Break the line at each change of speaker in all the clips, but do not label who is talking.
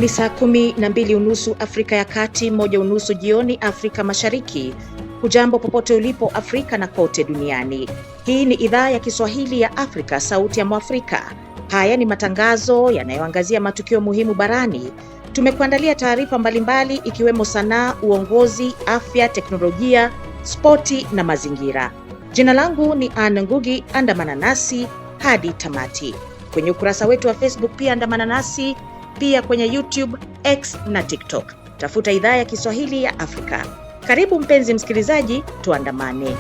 Ni saa 12:30 Afrika ya Kati, 1:30 jioni Afrika Mashariki. Hujambo popote ulipo Afrika na kote duniani. Hii ni idhaa ya Kiswahili ya Afrika, sauti ya Mwafrika. Haya ni matangazo yanayoangazia matukio muhimu barani. Tumekuandalia taarifa mbalimbali ikiwemo sanaa, uongozi, afya, teknolojia, spoti na mazingira. Jina langu ni Anne Ngugi, andamana nasi hadi tamati. Kwenye ukurasa wetu wa Facebook pia andamana nasi, pia kwenye YouTube, X na TikTok. Tafuta idhaa ya Kiswahili ya Afrika. Karibu mpenzi msikilizaji, tuandamane.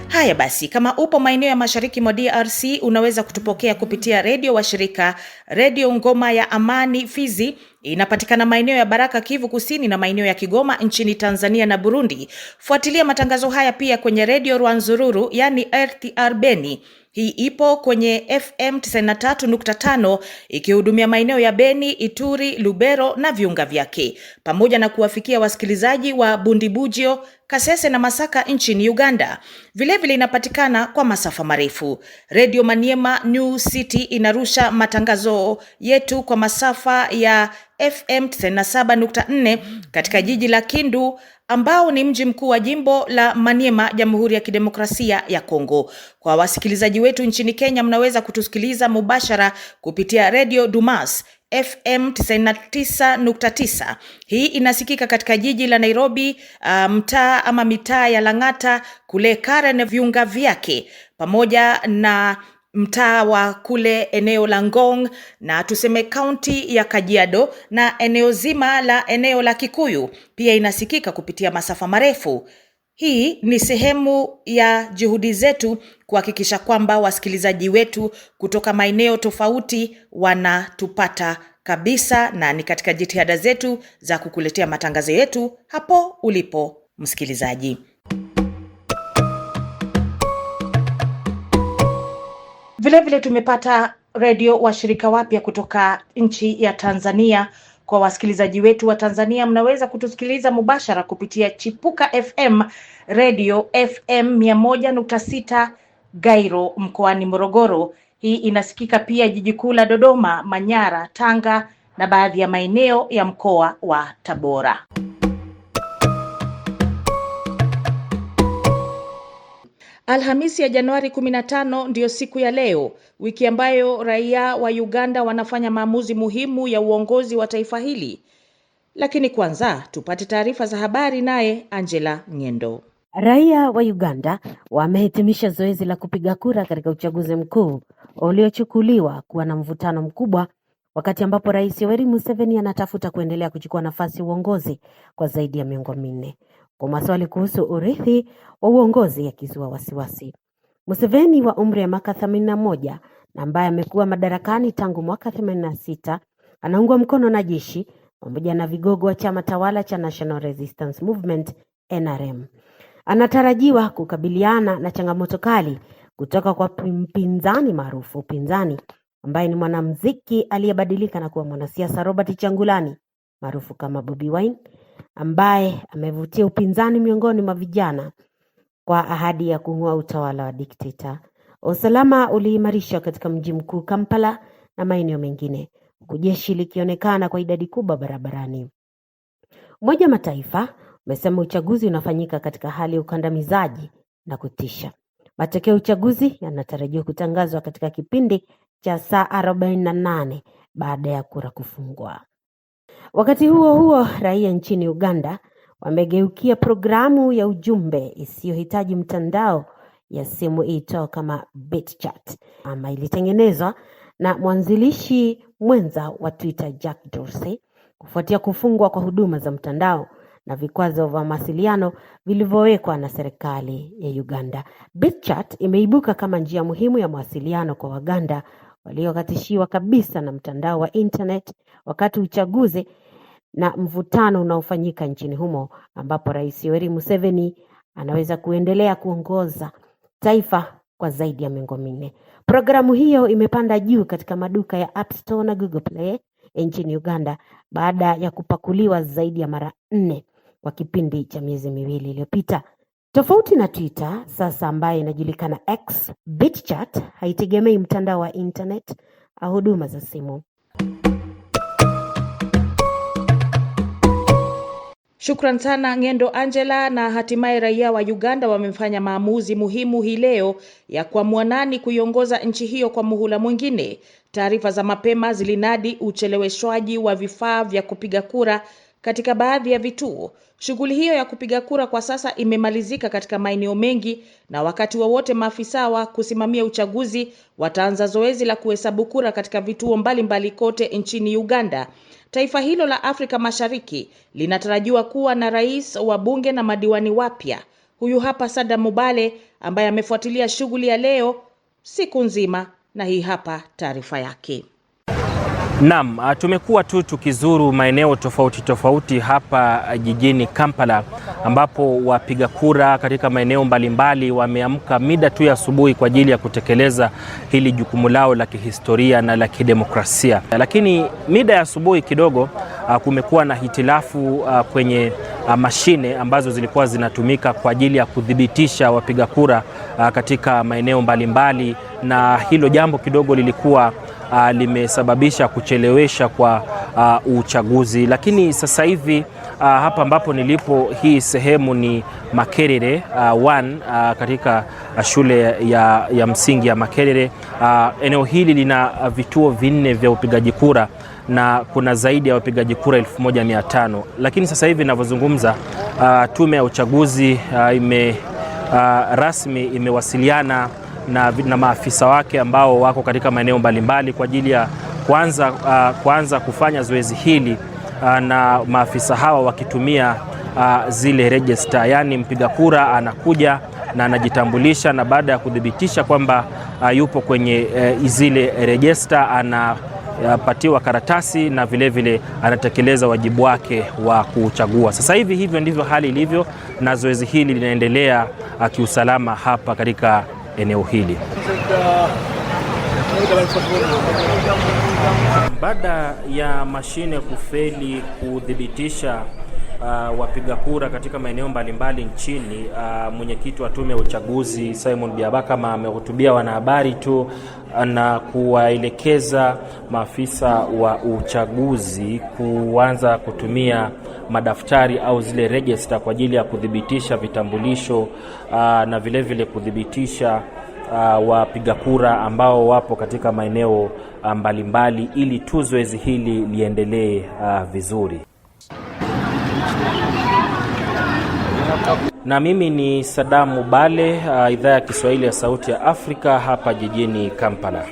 Haya basi, kama upo maeneo ya mashariki mwa DRC, unaweza kutupokea kupitia redio wa shirika, redio Ngoma ya Amani Fizi, inapatikana maeneo ya Baraka Kivu Kusini na maeneo ya Kigoma nchini Tanzania na Burundi. Fuatilia matangazo haya pia kwenye redio Rwanzururu, yani RTR Beni. Hii ipo kwenye FM 93.5 ikihudumia maeneo ya Beni, Ituri, Lubero na viunga vyake, pamoja na kuwafikia wasikilizaji wa Bundibugyo, Kasese na Masaka nchini Uganda. Vilevile inapatikana kwa masafa marefu. Radio Maniema New City inarusha matangazo yetu kwa masafa ya FM 97.4 katika jiji la Kindu, ambao ni mji mkuu wa jimbo la Maniema, Jamhuri ya Kidemokrasia ya Kongo. Kwa wasikilizaji wetu nchini Kenya, mnaweza kutusikiliza mubashara kupitia Radio Dumas FM 99.9. Hii inasikika katika jiji la Nairobi, mtaa ama mitaa ya Lang'ata, kule Karen viunga vyake, pamoja na mtaa wa kule eneo la Ngong, na tuseme kaunti ya Kajiado, na eneo zima la eneo la Kikuyu pia inasikika kupitia masafa marefu. Hii ni sehemu ya juhudi zetu kuhakikisha kwamba wasikilizaji wetu kutoka maeneo tofauti wanatupata kabisa, na ni katika jitihada zetu za kukuletea matangazo yetu hapo ulipo msikilizaji. Vilevile tumepata redio washirika wapya kutoka nchi ya Tanzania. Kwa wasikilizaji wetu wa Tanzania, mnaweza kutusikiliza mubashara kupitia Chipuka FM, Radio FM 100.6 Gairo mkoani Morogoro. Hii inasikika pia jiji kuu la Dodoma, Manyara, Tanga na baadhi ya maeneo ya mkoa wa Tabora. Alhamisi ya Januari 15 ndiyo siku ya leo, wiki ambayo raia wa Uganda wanafanya maamuzi muhimu ya uongozi wa taifa hili. Lakini kwanza tupate taarifa za habari naye Angela Nyendo.
Raia wa Uganda wamehitimisha zoezi la kupiga kura katika uchaguzi mkuu uliochukuliwa kuwa na mvutano mkubwa, wakati ambapo Rais Yoweri Museveni anatafuta kuendelea kuchukua nafasi ya uongozi kwa zaidi ya miongo minne. Kwa maswali kuhusu urithi wa uongozi yakizua wasiwasi. Museveni wa umri ya miaka 81 na ambaye amekuwa madarakani tangu mwaka 86 anaungwa mkono na jeshi pamoja na vigogo wa chama tawala cha National Resistance Movement NRM. Anatarajiwa kukabiliana na changamoto kali kutoka kwa mpinzani maarufu upinzani ambaye ni mwanamuziki aliyebadilika na kuwa mwanasiasa Robert Kyagulanyi maarufu kama Bobi Wine, ambaye amevutia upinzani miongoni mwa vijana kwa ahadi ya kung'oa utawala wa dikteta. Usalama uliimarishwa katika mji mkuu Kampala na maeneo mengine, huku jeshi likionekana kwa idadi kubwa barabarani. Umoja wa Mataifa umesema uchaguzi unafanyika katika hali ya ukandamizaji na kutisha. Matokeo ya uchaguzi yanatarajiwa kutangazwa katika kipindi cha saa 48 baada ya kura kufungwa. Wakati huo huo, raia nchini Uganda wamegeukia programu ya ujumbe isiyohitaji mtandao ya simu iitwayo kama BitChat, ama ilitengenezwa na mwanzilishi mwenza wa Twitter Jack Dorsey kufuatia kufungwa kwa huduma za mtandao na vikwazo vya mawasiliano vilivyowekwa na serikali ya Uganda. BitChat imeibuka kama njia muhimu ya mawasiliano kwa Waganda waliokatishiwa kabisa na mtandao wa internet wakati uchaguzi na mvutano unaofanyika nchini humo, ambapo Rais Yoweri Museveni anaweza kuendelea kuongoza taifa kwa zaidi ya miongo minne. Programu hiyo imepanda juu katika maduka ya App Store na Google Play nchini Uganda baada ya kupakuliwa zaidi ya mara 4 kwa kipindi cha miezi miwili iliyopita. Tofauti na Twitter sasa ambayo inajulikana X, BitChat haitegemei mtandao wa internet huduma za simu.
Shukran sana Ng'endo Angela. Na hatimaye raia wa Uganda wamefanya maamuzi muhimu hii leo ya kuamua nani kuiongoza nchi hiyo kwa muhula mwingine. Taarifa za mapema zilinadi ucheleweshwaji wa vifaa vya kupiga kura katika baadhi ya vituo. Shughuli hiyo ya kupiga kura kwa sasa imemalizika katika maeneo mengi, na wakati wowote maafisa wa kusimamia uchaguzi wataanza zoezi la kuhesabu kura katika vituo mbalimbali kote nchini Uganda. Taifa hilo la Afrika Mashariki linatarajiwa kuwa na rais, wabunge na madiwani wapya. Huyu hapa Sada Mubale ambaye amefuatilia shughuli ya leo siku nzima, na hii hapa taarifa yake.
Naam, tumekuwa tukizuru maeneo tofauti hapa jijini Kampala, ambapo wapiga kura katika maeneo mbalimbali wameamka mida tu ya asubuhi kwa ajili ya kutekeleza hili jukumu lao la kihistoria na la kidemokrasia. Lakini mida ya asubuhi kidogo kumekuwa na hitilafu kwenye mashine ambazo zilikuwa zinatumika kwa ajili ya kudhibitisha wapiga kura katika maeneo mbalimbali, na hilo jambo kidogo lilikuwa limesababisha kuchelewesha kwa uchaguzi. Lakini sasa hivi hapa ambapo nilipo, hii sehemu ni Makerere 1 katika shule ya msingi ya Makerere. Eneo hili lina vituo 4 vya upigaji kura na kuna zaidi ya wapigaji kura 1500. Lakini sasa hivi ninavyozungumza, tume ya uchaguzi rasmi imewasiliana na maafisa wake ambao wako katika maeneo mbalimbali kwa ajili ya kuanza kufanya zoezi hili, na maafisa hawa wakitumia zile register. Yani mpiga kura anakuja na anajitambulisha, na baada ya kudhibitisha kwamba yupo kwenye zile register anapatiwa karatasi na vile anatekeleza wajibu wake wa kuchagua. Sasa hivi hivyo ndivyo hali ilivyo, na zoezi hili linaendelea kiusalama hapa katika eneo hili. Baada ya mashine kufeli kudhibitisha wapiga kura katika maeneo mbalimbali nchini, mwenyekiti wa tume ya uchaguzi Simon Byabakama amehutubia wanahabari tu na kuwaelekeza maafisa wa uchaguzi kuanza kutumia madaftari au zile register kwa ajili ya kudhibitisha vitambulisho na vile kudhibitisha wapiga kura ambao wapo katika maeneo mbalimbali, ili tu zoezi hili liendelee vizuri. Na mimi ni Sada Mubale, idhaa ya Kiswahili ya Sauti ya Afrika hapa jijini Kampala.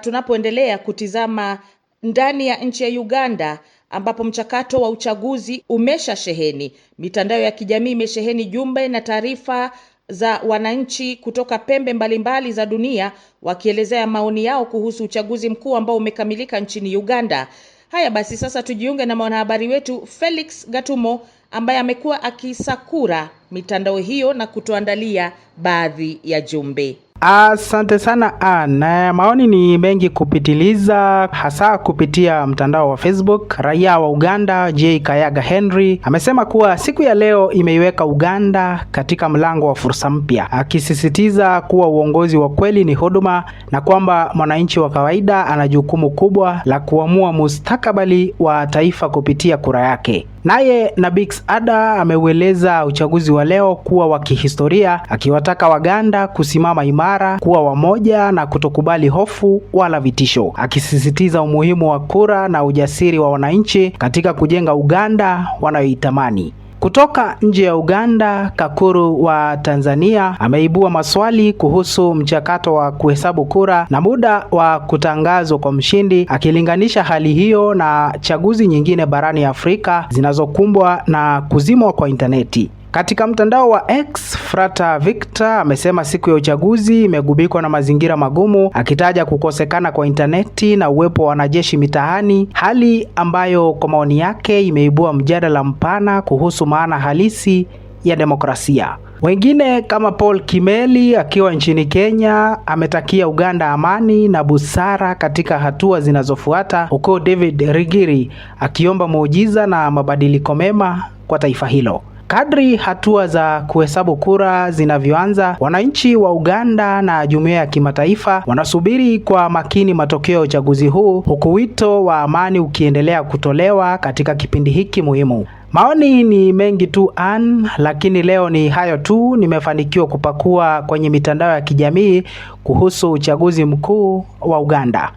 Tunapoendelea kutizama ndani ya nchi ya Uganda, ambapo mchakato wa uchaguzi umesha sheheni, mitandao ya kijamii imesheheni jumbe na taarifa za wananchi kutoka pembe mbalimbali za dunia wakielezea maoni yao kuhusu uchaguzi mkuu ambao umekamilika nchini Uganda. Haya basi, sasa tujiunge na mwanahabari wetu Felix Gatumo ambaye amekuwa akisakura mitandao hiyo na kutuandalia baadhi ya jumbe.
Asante sana na maoni ni mengi kupitiliza, hasa kupitia mtandao wa Facebook. Raia wa Uganda J. Kayaga Henry amesema kuwa siku ya leo imeiweka Uganda katika mlango wa fursa mpya, akisisitiza kuwa uongozi wa kweli ni huduma na kwamba mwananchi wa kawaida ana jukumu kubwa la kuamua mustakabali wa taifa kupitia kura yake. Naye Nabix Ada ameueleza uchaguzi wa leo kuwa wa kihistoria, akiwataka Waganda kusimama imara, kuwa wamoja na kutokubali hofu wala vitisho, akisisitiza umuhimu wa kura na ujasiri wa wananchi katika kujenga Uganda wanayoitamani. Kutoka nje ya Uganda, Kakuru wa Tanzania ameibua maswali kuhusu mchakato wa kuhesabu kura na muda wa kutangazwa kwa mshindi, akilinganisha hali hiyo na chaguzi nyingine barani Afrika zinazokumbwa na kuzimwa kwa interneti. Katika mtandao wa X, Frata Victor amesema siku ya uchaguzi imegubikwa na mazingira magumu, akitaja kukosekana kwa interneti na uwepo wa wanajeshi mitaani, hali ambayo kwa maoni yake imeibua mjadala mpana kuhusu maana halisi ya demokrasia. Wengine kama Paul Kimeli akiwa nchini Kenya ametakia Uganda amani na busara katika hatua zinazofuata, huko David Rigiri akiomba muujiza na mabadiliko mema kwa taifa hilo. Kadri hatua za kuhesabu kura zinavyoanza, wananchi wa Uganda na jumuiya ya kimataifa wanasubiri kwa makini matokeo ya uchaguzi huu, huku wito wa amani ukiendelea kutolewa katika kipindi hiki muhimu. Maoni ni mengi tu lakini leo ni hayo tu nimefanikiwa kupakua kwenye mitandao ya kijamii kuhusu uchaguzi mkuu wa Uganda.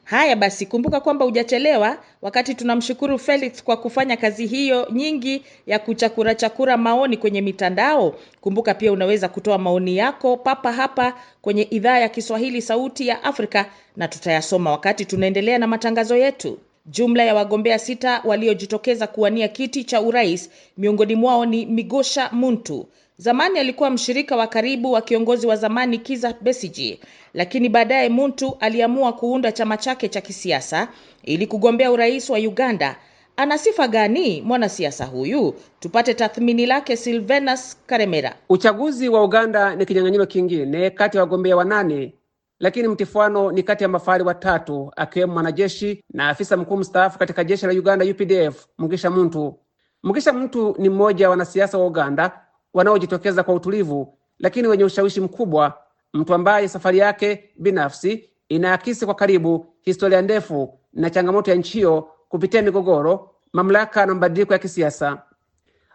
Haya basi, kumbuka kwamba hujachelewa. Wakati tunamshukuru Felix kwa kufanya kazi hiyo nyingi ya kuchakura maoni kwenye mitandao, kumbuka pia unaweza kutoa maoni yako papa hapa kwenye idhaa ya Kiswahili Sauti ya Afrika, na tutayasoma wakati tunaendelea na matangazo yetu. Jumla ya wagombea 6 waliojitokeza kuwania kiti cha urais, miongoni mwao ni Migosha Muntu. Zamani alikuwa mshirika wa karibu wa kiongozi wa zamani Kizza Besigye, lakini baadaye Muntu aliamua kuunda chama chake cha kisiasa ili kugombea urais wa Uganda. Ana sifa gani mwanasiasa huyu? Tupate tathmini lake Silvanus Karemera.
Uchaguzi wa Uganda ni kinyang'anyiro kingine kati ya wagombea 8, lakini mtifuano ni kati ya mafahali 3 akiwemo mwanajeshi na afisa mkuu mstaafu katika jeshi la Uganda UPDF, Mugisha Muntu. Mugisha Muntu ni mmoja wa wanasiasa wa Uganda wanaojitokeza kwa utulivu lakini wenye ushawishi mkubwa, mtu ambaye safari yake binafsi inaakisi kwa karibu historia ndefu na changamoto ya nchi hiyo kupitia migogoro, mamlaka na mabadiliko ya kisiasa.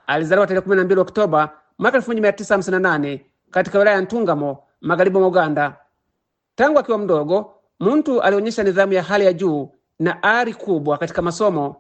Alizaliwa tarehe 12 Oktoba mwaka 1958 katika wilaya ya Ntungamo, magharibi mwa Uganda. Tangu akiwa mdogo, Muntu alionyesha nidhamu ya hali ya juu na ari kubwa katika masomo.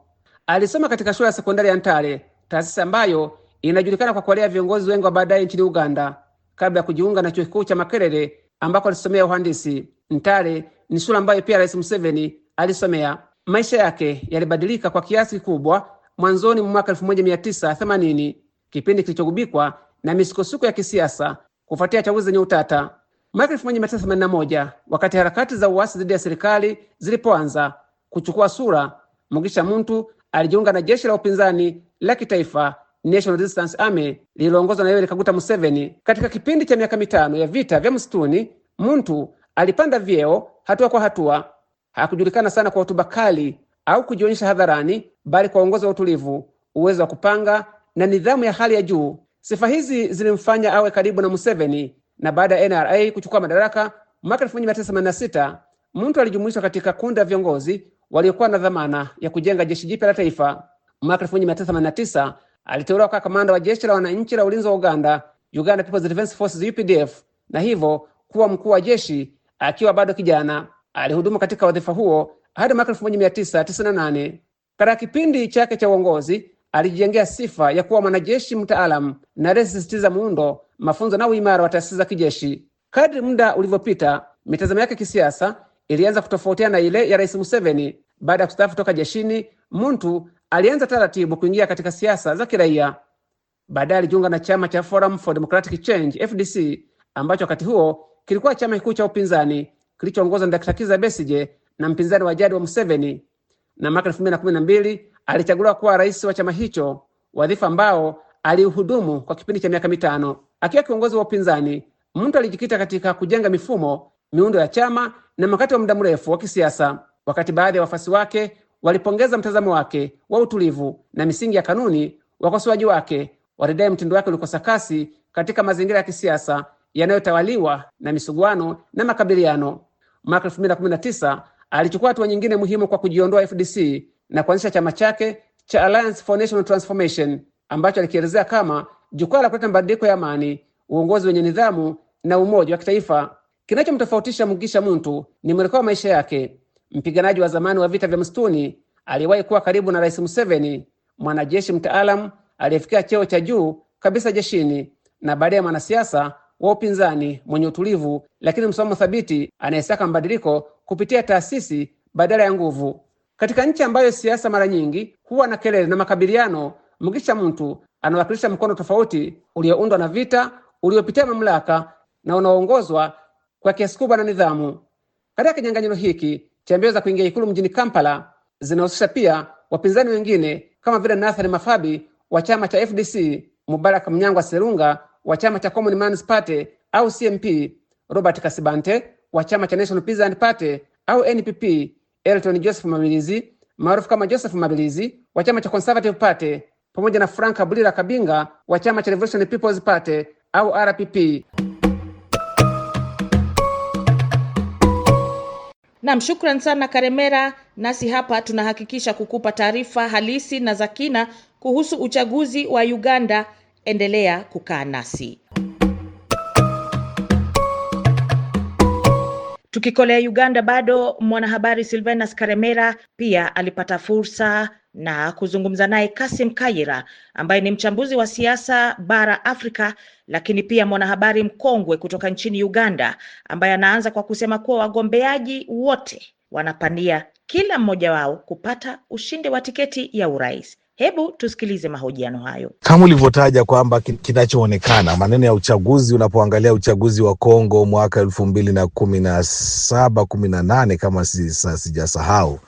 Alisoma katika shule ya sekondari ya Ntale, taasisi ambayo inajulikana kwa kuwalea viongozi wengi wa baadaye nchini Uganda, kabla ya kujiunga na chuo kikuu cha Makerere ambako alisomea uhandisi. Ntale ni shule ambayo pia Rais Museveni alisomea. Maisha yake yalibadilika kwa kiasi kikubwa mwanzoni mwa mwaka 1980, kipindi kilichogubikwa na misukosuko ya kisiasa kufuatia chaguzi zenye utata. Mwaka 1981, wakati harakati za uasi dhidi ya serikali zilipoanza kuchukua sura, Mugisha Muntu alijiunga na jeshi la upinzani la kitaifa National Resistance Army lililoongozwa na Yoweri Kaguta Museveni. Katika kipindi cha miaka 5 ya vita vya msituni, Muntu alipanda vyeo hatua kwa hatua. Hakujulikana sana kwa hotuba kali au kujionyesha hadharani, bali kwa uongozi wa utulivu, uwezo wa kupanga na nidhamu ya hali ya juu. Sifa hizi zilimfanya awe karibu na Museveni, na baada ya NRA kuchukua madaraka mwaka 1986, Muntu alijumuishwa katika kundi la viongozi waliokuwa na dhamana ya kujenga jeshi jipya la taifa. Mwaka 1989 aliteuliwa kwa kamanda wa jeshi la wananchi la ulinzi wa Uganda, Uganda People's Defence Forces UPDF, na hivyo kuwa mkuu wa jeshi akiwa bado kijana. Alihudumu katika wadhifa huo hadi mwaka 1998. Katika kipindi chake cha uongozi alijengea sifa ya kuwa mwanajeshi mtaalamu na aliyesisitiza muundo, mafunzo na uimara wa taasisi za kijeshi. Kadri muda ulivyopita, mitazamo yake kisiasa ilianza kutofautiana na ile ya Rais Museveni. Baada ya kustaafu toka jeshini, Muntu alianza taratibu kuingia katika siasa za kiraia. Baadaye alijiunga na chama cha Forum for Democratic Change FDC, ambacho wakati huo kilikuwa chama kikuu cha upinzani kilichoongozwa na Dr. Kizza Besigye na mpinzani wa jadi wa Museveni. Na mwaka 2012 alichaguliwa kuwa rais wa chama hicho, wadhifa ambao aliuhudumu kwa kipindi cha miaka 5. Akiwa kiongozi wa upinzani, Muntu alijikita katika kujenga mifumo, miundo ya chama na mkakati wa muda mrefu wa kisiasa. Wakati baadhi ya wafuasi wake walipongeza mtazamo wake wa utulivu na misingi ya kanuni, wakosoaji wake walidai mtindo wake ulikosa kasi katika mazingira ya kisiasa yanayotawaliwa na misuguano na makabiliano. Mwaka 2019 alichukua hatua nyingine muhimu kwa kujiondoa FDC na kuanzisha chama chake cha Alliance for National Transformation, ambacho alikielezea kama jukwaa la kuleta mabadiliko ya amani, uongozi wenye nidhamu na umoja wa kitaifa. Kinachomtofautisha Mugisha Muntu ni mwelekeo wa maisha yake. Mpiganaji wa zamani wa vita vya msituni, aliwahi kuwa karibu na Rais Museveni, mwanajeshi mtaalamu aliyefikia cheo cha juu kabisa jeshini, na baadaye mwanasiasa wa upinzani mwenye utulivu lakini msimamo thabiti anayesaka mabadiliko kupitia taasisi badala ya nguvu. Katika nchi ambayo siasa mara nyingi huwa na kelele na makabiliano, Mugisha Muntu anawakilisha mkono tofauti ulioundwa na vita, uliopitia mamlaka na unaoongozwa kwa kiasi kubwa na nidhamu. Katika kinyang'anyiro hiki cha mbio za kuingia ikulu mjini Kampala zinahusisha pia wapinzani wengine kama vile Nathan Mafabi wa chama cha FDC, Mubaraka Mnyangwa Serunga wa chama cha Common Man's Party au CMP, Robert Kasibante wa chama cha National Peasant Party au NPP, Elton Joseph Mamilizi maarufu kama Joseph Mabilizi wa chama cha Conservative Party pamoja na Frank Abulira Kabinga wa chama cha Revolutionary People's Party au RPP.
Naam, shukran sana Karemera. Nasi hapa tunahakikisha kukupa taarifa halisi na za kina kuhusu uchaguzi wa Uganda. Endelea kukaa nasi. Tukikolea Uganda bado, mwanahabari Silvanus Karemera pia alipata fursa na kuzungumza naye Kasim Kayira ambaye ni mchambuzi wa siasa bara Afrika, lakini pia mwanahabari mkongwe kutoka nchini Uganda, ambaye anaanza kwa kusema kuwa wagombeaji wote wanapania kila mmoja wao kupata ushindi wa tiketi ya urais. Hebu tusikilize mahojiano hayo.
Kama ulivyotaja kwamba kinachoonekana maneno ya uchaguzi, unapoangalia uchaguzi wa Kongo mwaka 2017-18 kama sijasahau,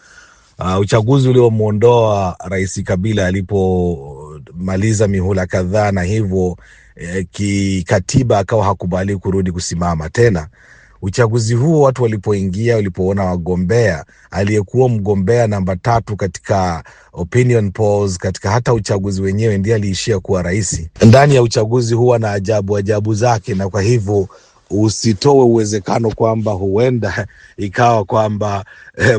uchaguzi uliomuondoa Rais Kabila alipomaliza mihula kadhaa, na hivyo kikatiba akawa hakubali kurudi kusimama tena. Uchaguzi huo watu walipoona wagombea, aliyekuwa mgombea namba 3 katika opinion polls, katika hata uchaguzi wenyewe ndiye aliishia kuwa rais. Ndani ya uchaguzi huwa na ajabu zake, na kwa hivyo usitoe uwezekano kwamba huenda ikawa kwamba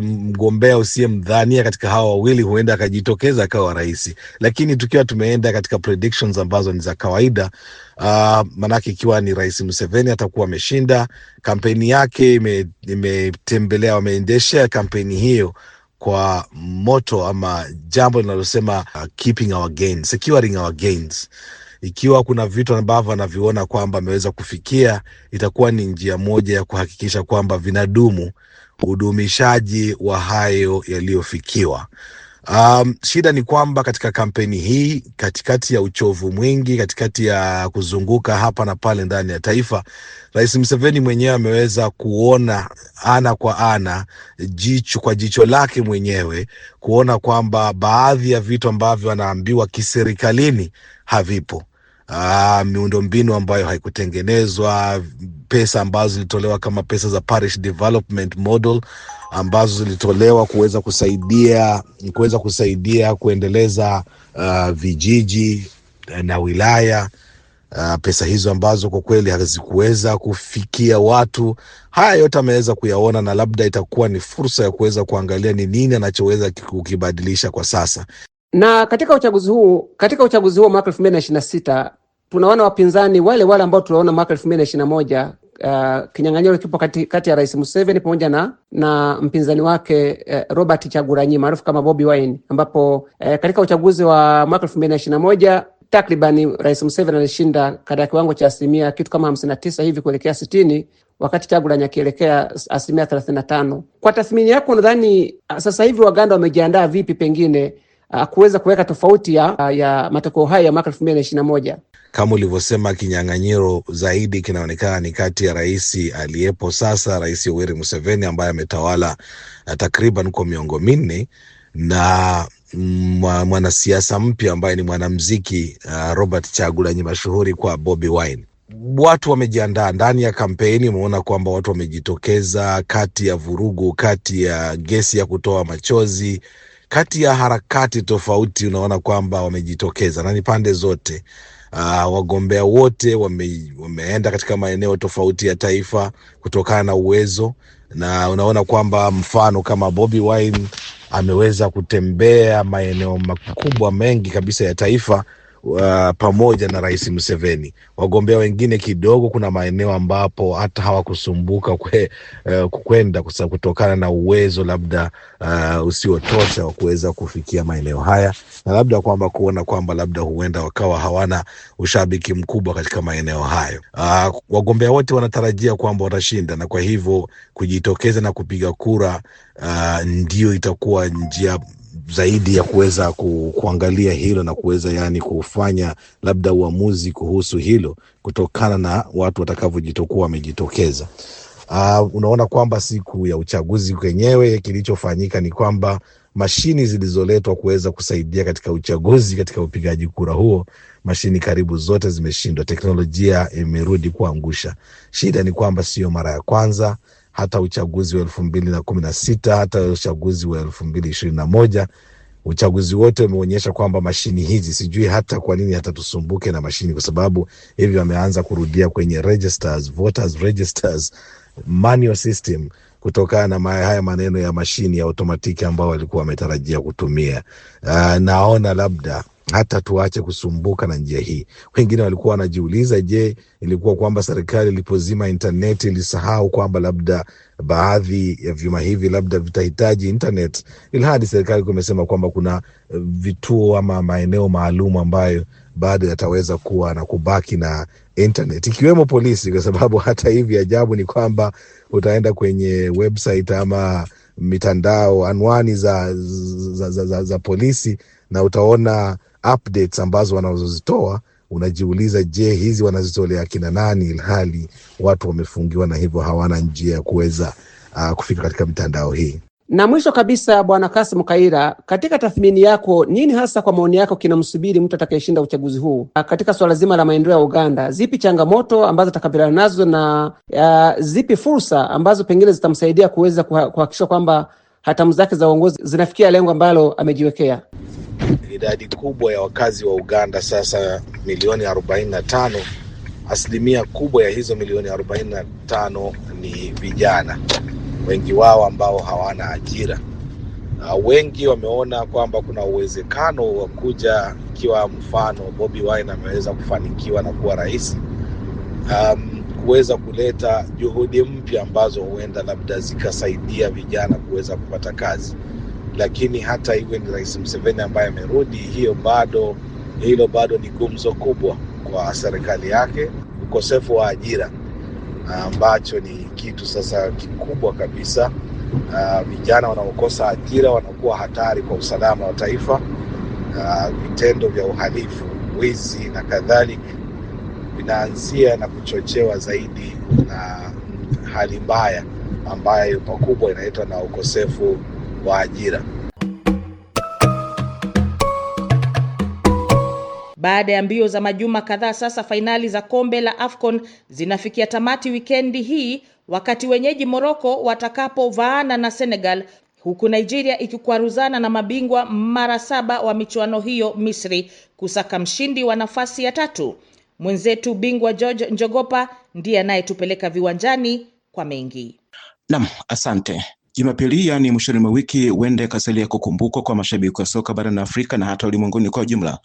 mgombea usiyemdhania katika hawa wawili huenda akajitokeza akawa rais. Lakini tukiwa tumeenda katika predictions ambazo ni za kawaida, manake ikiwa ni Rais Museveni atakuwa ameshinda, kampeni yake imetembelea, wameendesha kampeni hiyo kwa moto ama jambo linalosema keeping our gains, securing our gains. Ikiwa kuna vitu ambavyo anaviona kwamba ameweza kufikia, itakuwa ni njia moja ya kuhakikisha kwamba vinadumu, udumishaji wa hayo yaliyofikiwa. Shida ni kwamba katika kampeni hii, katikati ya uchovu mwingi, katikati ya kuzunguka hapa na pale ndani ya taifa, Rais Museveni mwenyewe ameweza kuona ana kwa ana, jicho kwa jicho lake mwenyewe, kuona kwamba baadhi ya vitu ambavyo anaambiwa kiserikalini havipo. Miundombinu ambayo haikutengenezwa, pesa ambazo zilitolewa kama pesa za parish development model ambazo zilitolewa kuweza kusaidia kuendeleza vijiji na wilaya, pesa hizo ambazo kwa kweli hazikuweza kufikia watu. Haya yote ameweza kuyaona, na labda itakuwa ni fursa ya kuweza kuangalia ni nini anachoweza kukibadilisha kwa sasa.
Na katika uchaguzi huu mwaka 2026 tunaona wapinzani wale ambao tunaona mwaka 2021, kinyang'anyiro kipo kati ya Rais Museveni pamoja na mpinzani wake Robert Kyagulanyi maarufu kama Bobi Wine, ambapo katika uchaguzi wa mwaka 2021 takriban Rais Museveni alishinda katika kiwango cha asilimia kitu kama 59 hivi kuelekea 60, wakati Kyagulanyi akielekea asilimia 35. Kwa tathmini yako, nadhani sasa hivi Waganda wamejiandaa vipi pengine kuweza kuweka tofauti ya matokeo haya ya mwaka 2021?
Kama ulivyosema, kinyang'anyiro zaidi kinaonekana ni kati ya rais aliyepo sasa, Rais Yoweri Museveni ambaye ametawala takriban kwa miongo minne, na mwanasiasa mpya ambaye ni mwanamuziki Robert Kyagulanyi mashuhuri kwa Bobi Wine. Watu wamejiandaa ndani ya kampeni. Umeona kwamba watu wamejitokeza, kati ya vurugu, kati ya gesi ya kutoa machozi, kati ya harakati tofauti, unaona kwamba wamejitokeza na ni pande zote. Wagombea wote wameenda katika maeneo tofauti ya taifa kutokana na uwezo, na unaona kwamba mfano kama Bobi Wine ameweza kutembea maeneo makubwa mengi kabisa ya taifa pamoja na Rais Museveni. Wagombea wengine kidogo, kuna maeneo ambapo hata hawakusumbuka kwenda kutokana na uwezo labda usiotosha wa kuweza kufikia maeneo haya, na labda kwamba kuona kwamba labda huenda wakawa hawana ushabiki mkubwa katika maeneo hayo. Wagombea wote wanatarajia kwamba watashinda, na kwa hivyo kujitokeza na kupiga kura ndio itakuwa njia zaidi ya kuweza kuangalia hilo na kuweza kufanya labda uamuzi kuhusu hilo kutokana na watu watakavyojitokuwa wamejitokeza. Unaona kwamba siku ya uchaguzi wenyewe kilichofanyika ni kwamba mashini zilizoletwa kuweza kusaidia katika uchaguzi, katika upigaji kura huo, mashini karibu zote zimeshindwa. Teknolojia imerudi kuangusha. Shida ni kwamba sio mara ya kwanza. hata uchaguzi wa 2016, hata uchaguzi wa 2021. Uchaguzi wote umeonyesha kwamba mashini hizi, sijui hata kwa nini hata tusumbuke na mashini, kwa sababu hivi wameanza kurudia kwenye registers, voters registers, manual system, kutokana na haya maneno ya mashini ya automatiki ambao walikuwa wametarajia kutumia. Naona labda hata tuache kusumbuka na njia hii. Wengine walikuwa wanajiuliza, je, ilikuwa kwamba serikali ilipozima internet ilisahau kwamba labda baadhi ya vyuma hivi labda vitahitaji internet, ilhadi serikali imesema kwamba kuna vituo ama maeneo maalum ambayo bado yataweza kuwa na kubaki na internet, ikiwemo polisi, kwa sababu hata hivi ajabu ni kwamba utaenda kwenye website ama mitandao, anwani za polisi, na utaona updates ambazo wanazozitoa. Unajiuliza, je, hizi wanazitolea kina nani, ilhali watu wamefungiwa na hivyo hawana njia ya kuweza kufika katika mitandao hii.
Na mwisho kabisa, Bwana Kassim Kaira, katika tathmini yako, nini hasa kwa maoni yako kinamsubiri mtu atakayeshinda uchaguzi huu katika swala zima la maendeleo ya Uganda? Zipi changamoto ambazo atakabiliana nazo na zipi fursa ambazo pengine zitamsaidia kuweza kuhakikisha kwamba hatamu zake za uongozi zinafikia lengo ambalo amejiwekea?
Idadi kubwa ya wakazi wa Uganda sasa milioni 45, asilimia kubwa ya hizo milioni 45 ni vijana, wengi wao ambao hawana ajira. Wengi wameona kwamba kuna uwezekano wa kuja, ikiwa mfano Bobi Wine ameweza kufanikiwa na kuwa rais, kuweza kuleta juhudi mpya ambazo huenda labda zikasaidia vijana kuweza kupata kazi. Lakini hata iwe ni Rais Museveni ambaye amerudi, hilo bado ni gumzo kubwa kwa serikali yake, ukosefu wa ajira, ambacho ni kitu sasa kikubwa kabisa. Vijana wanaokosa ajira wanakuwa hatari kwa usalama wa taifa. Vitendo vya uhalifu, wizi na kadhalika vinaanzia na kuchochewa zaidi na hali mbaya ambayo pakubwa inaitwa na ukosefu wa ajira.
Baada ya mbio za majuma kadhaa sasa, fainali za kombe la AFCON zinafikia tamati wikendi hii, wakati wenyeji Morocco watakapovaana na Senegal, huku Nigeria ikikwaruzana na mabingwa mara 7 wa michuano hiyo, Misri, kusaka mshindi wa nafasi ya 3. Mwenzetu bingwa George Njogopa ndiye anayetupeleka viwanjani kwa mengi.
Naam, asante. Jumapili, ni mwishoni mwa wiki, wende kasalia kukumbukwa kwa mashabiki wa soka barani Afrika na hata ulimwenguni kwa ujumla,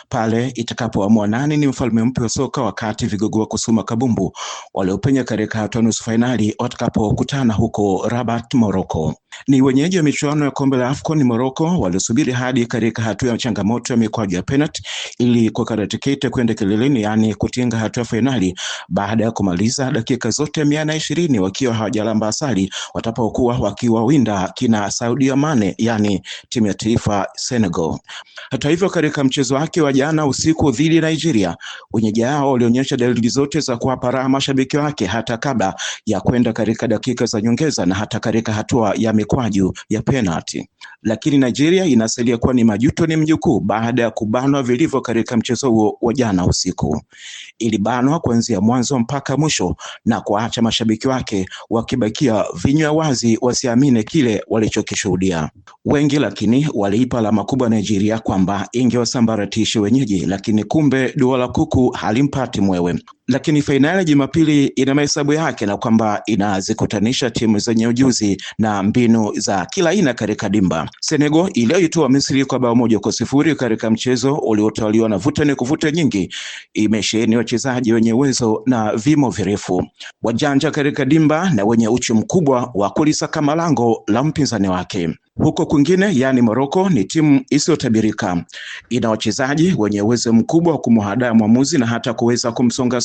pale itakapoamua nani ni mfalme mpya wa soka, wakati vigogo wa kusuma kabumbu waliopenya katika hatua nusu finali watakapokutana huko Rabat, Morocco. Ni wenyeji wa michuano ya kombe la AFCON Morocco waliosubiri hadi katika hatua ya changamoto ya mikwaju ya penalty ili kukata tiketi kwenda kileleni, yani kutinga hatua ya finali, baada ya kumaliza dakika zote 120 wakiwa hawajalamba asali, watapokuwa wakiwawinda kina Sadio Mane, yani timu ya taifa Senegal. Hata hivyo, katika mchezo wake wa jana usiku dhidi ya Nigeria, wenyeji hao walionyesha dalili zote za kuwapa raha mashabiki wake hata kabla ya kwenda katika dakika za nyongeza na hata katika hatua ya mikwaju ya penalty. Lakini Nigeria inasalia kuwa ni majuto ni mjukuu baada ya kubanwa vilivyo katika mchezo huo wa jana usiku. Ilibanwa kuanzia mwanzo mpaka mwisho na kuacha mashabiki wake wakibakia vinywa wazi wasiamine kile walichokishuhudia. Wengi lakini waliipa alama kubwa Nigeria kwamba ingewasambaratisha wenyeji, lakini kumbe dua la kuku halimpati mwewe. Lakini fainali Jumapili ina mahesabu yake, na kwamba inazikutanisha timu zenye ujuzi na mbinu za kila aina katika dimba. Senegal iliyoitoa Misri kwa bao 1-0 katika mchezo uliotawaliwa na vuta ni kuvuta nyingi, imesheheni wachezaji wenye uwezo na vimo virefu, wajanja katika dimba na wenye uchu mkubwa wa kulisaka malango la mpinzani wake. Huko kwingine, yani Morocco, ni timu isiyotabirika. Ina wachezaji wenye uwezo mkubwa wa kumhadaa mwamuzi na hata kuweza kumsonga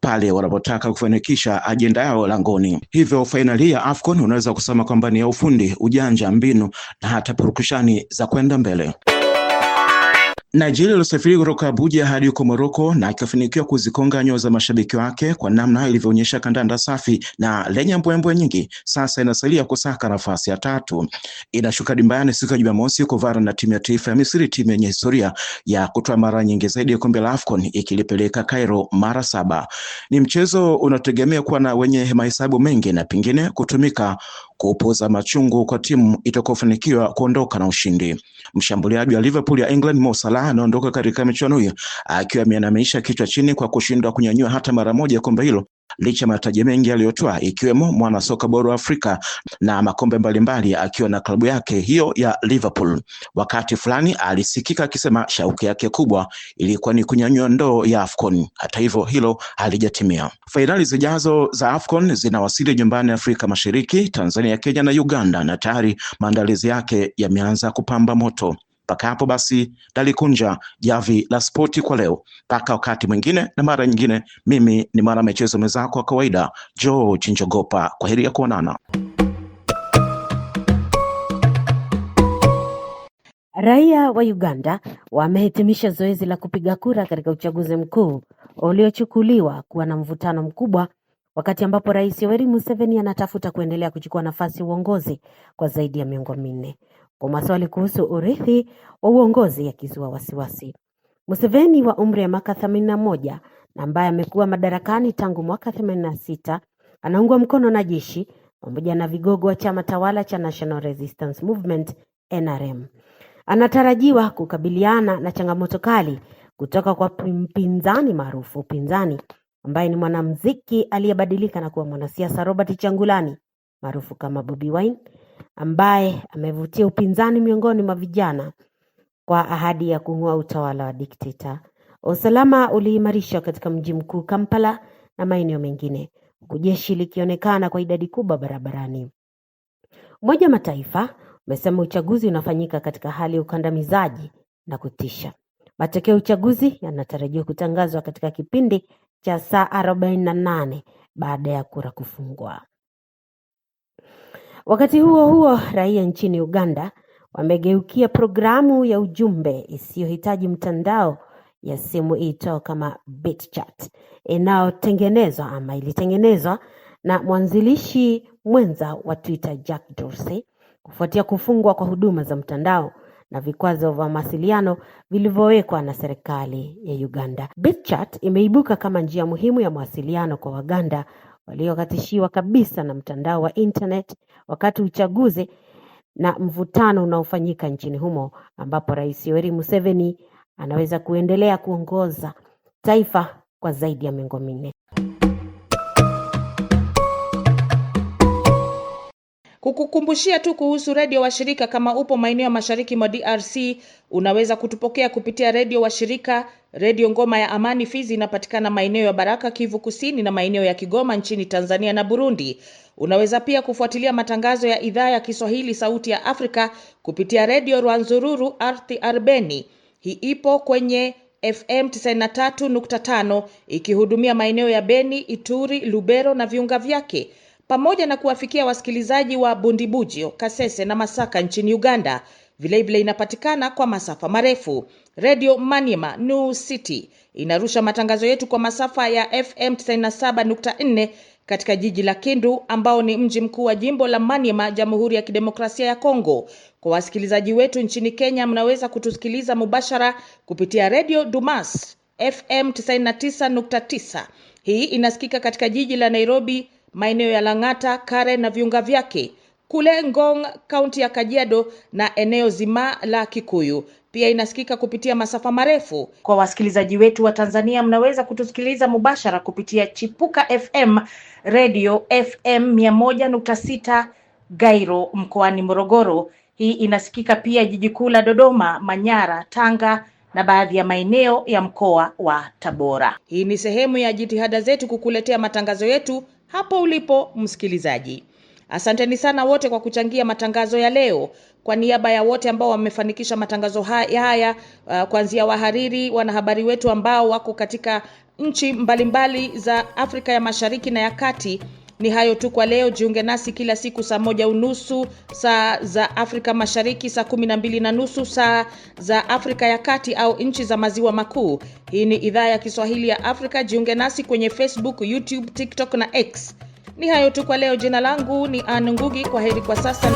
pale wanapotaka kufanikisha ajenda yao langoni. Hivyo fainali ya AFCON unaweza kusema kwamba ni ya ufundi, ujanja, mbinu na hata purukushani za kwenda mbele. Nigeria ilisafiri kutoka Abuja hadi huko Morocco na akafanikiwa kuzikonga nyoyo za mashabiki wake kwa namna ilivyoonyesha kandanda safi na lenye mbwembwe nyingi. Sasa inasalia kusaka nafasi ya 3. Inashuka dimbani siku ya Jumamosi kuvara na timu ya taifa ya Misri, timu yenye historia ya kutoa mara nyingi zaidi ya kombe la AFCON, ikilipeleka Cairo mara 7. Ni mchezo unategemea kuwa na wenye mahesabu mengi na pengine kutumika kupoza machungu kwa timu itakayofanikiwa kuondoka na ushindi. Mshambuliaji wa Liverpool ya England Mo Salah anaondoka katika michuano hiyo akiwa ameinamisha kichwa chini kwa kushindwa kunyanyua hata mara moja kombe hilo, licha mataji mengi aliyotoa ikiwemo mwana soka bora wa Afrika na makombe mbalimbali akiwa na klabu yake hiyo ya Liverpool. Wakati fulani alisikika akisema shauku yake kubwa ilikuwa ni kunyanyua ndoo ya AFCON. Hata hivyo hilo halijatimia. Fainali zijazo za AFCON zinawasili nyumbani Afrika Mashariki, Tanzania, Kenya na Uganda, na tayari maandalizi yake yameanza kupamba moto. Mpaka hapo basi dalikunja javi la spoti kwa leo. Mpaka wakati mwingine na mara nyingine, mimi ni mwana michezo mwenzako wa kawaida George Njogopa. Kwaheri ya kuonana.
Raia wa Uganda wamehitimisha zoezi la kupiga kura katika uchaguzi mkuu uliochukuliwa kuwa na mvutano mkubwa, wakati ambapo Rais Yoweri Museveni anatafuta kuendelea kuchukua nafasi ya uongozi kwa zaidi ya miongo minne. Kwa maswali kuhusu urithi wa uongozi yakizua wasiwasi. Museveni wa umri ya miaka 81 na ambaye amekuwa madarakani tangu mwaka 86 anaungwa mkono na jeshi pamoja na vigogo wa chama tawala cha National Resistance Movement NRM. Anatarajiwa kukabiliana na changamoto kali kutoka kwa mpinzani maarufu upinzani ambaye ni mwanamuziki aliyebadilika na kuwa mwanasiasa Robert Kyagulanyi maarufu kama Bobi Wine, ambaye amevutia upinzani miongoni mwa vijana kwa ahadi ya kung'oa utawala wa dikteta. Usalama uliimarishwa katika mji mkuu Kampala na maeneo mengine, huku jeshi likionekana kwa idadi kubwa barabarani. Umoja wa Mataifa umesema uchaguzi unafanyika katika hali ya ukandamizaji na kutisha. Matokeo ya uchaguzi yanatarajiwa kutangazwa katika kipindi cha saa 48 baada ya kura kufungwa. Wakati huo huo, raia nchini Uganda wamegeukia programu ya ujumbe isiyohitaji mtandao ya simu iitwayo kama BitChat, ilitengenezwa na mwanzilishi mwenza wa Twitter Jack Dorsey kufuatia kufungwa kwa huduma za mtandao na vikwazo vya mawasiliano vilivyowekwa na serikali ya Uganda. BitChat imeibuka kama njia muhimu ya mawasiliano kwa Waganda waliokatishiwa kabisa na mtandao wa internet wakati uchaguzi na mvutano unaofanyika nchini humo, ambapo Rais Yoweri Museveni anaweza kuendelea kuongoza taifa kwa zaidi ya miongo minne.
Kukukumbushia tu kuhusu redio washirika, kama upo maeneo ya mashariki mwa DRC unaweza kutupokea kupitia redio washirika. Redio Ngoma ya Amani Fizi inapatikana maeneo ya Baraka, Kivu Kusini, na maeneo ya Kigoma nchini Tanzania na Burundi. Unaweza pia kufuatilia matangazo ya idhaa ya Kiswahili Sauti ya Afrika kupitia redio Rwanzururu Arthi Arbeni. Hii ipo kwenye FM 93.5 ikihudumia maeneo ya Beni, Ituri, Lubero na viunga vyake, pamoja na kuwafikia wasikilizaji wa Bundibugyo, Kasese na Masaka nchini Uganda. Vilevile inapatikana kwa masafa marefu. Radio Maniema New City inarusha matangazo yetu kwa masafa ya FM 97.4 katika jiji la Kindu, ambao ni mji mkuu wa jimbo la Maniema, Jamhuri ya Kidemokrasia ya Kongo. Kwa wasikilizaji wetu nchini Kenya, mnaweza kutusikiliza mubashara kupitia Radio Dumas FM 99.9. Hii inasikika katika jiji la Nairobi, maeneo ya Lang'ata, Karen na viunga vyake, kule Ngong, kaunti ya Kajiado na eneo zima la Kikuyu. Pia inasikika kupitia masafa marefu. Kwa wasikilizaji wetu wa Tanzania, mnaweza kutusikiliza mubashara kupitia Chipuka FM, Radio FM 100.6 Gairo mkoani Morogoro. Hii inasikika pia jiji kuu la Dodoma, Manyara, Tanga na baadhi ya maeneo ya mkoa wa Tabora. Hii ni sehemu ya jitihada zetu kukuletea matangazo yetu hapo ulipo msikilizaji. Asanteni sana wote kwa kuchangia matangazo ya leo. Kwa niaba ya wote ambao wamefanikisha matangazo haya, kuanzia wahariri, wanahabari wetu ambao wako katika nchi mbalimbali za Afrika ya Mashariki na ya Kati, Ni hayo tu kwa leo. Jiunge nasi kila siku saa 1:30 saa za Afrika Mashariki, saa 12:30 saa za Afrika ya Kati au nchi za maziwa makuu. Hii ni idhaa ya Kiswahili ya Afrika. Jiunge nasi kwenye Facebook, YouTube, TikTok na X. Ni hayo tu kwa leo. Jina langu ni Ann Ngugi. Kwaheri kwa sasa.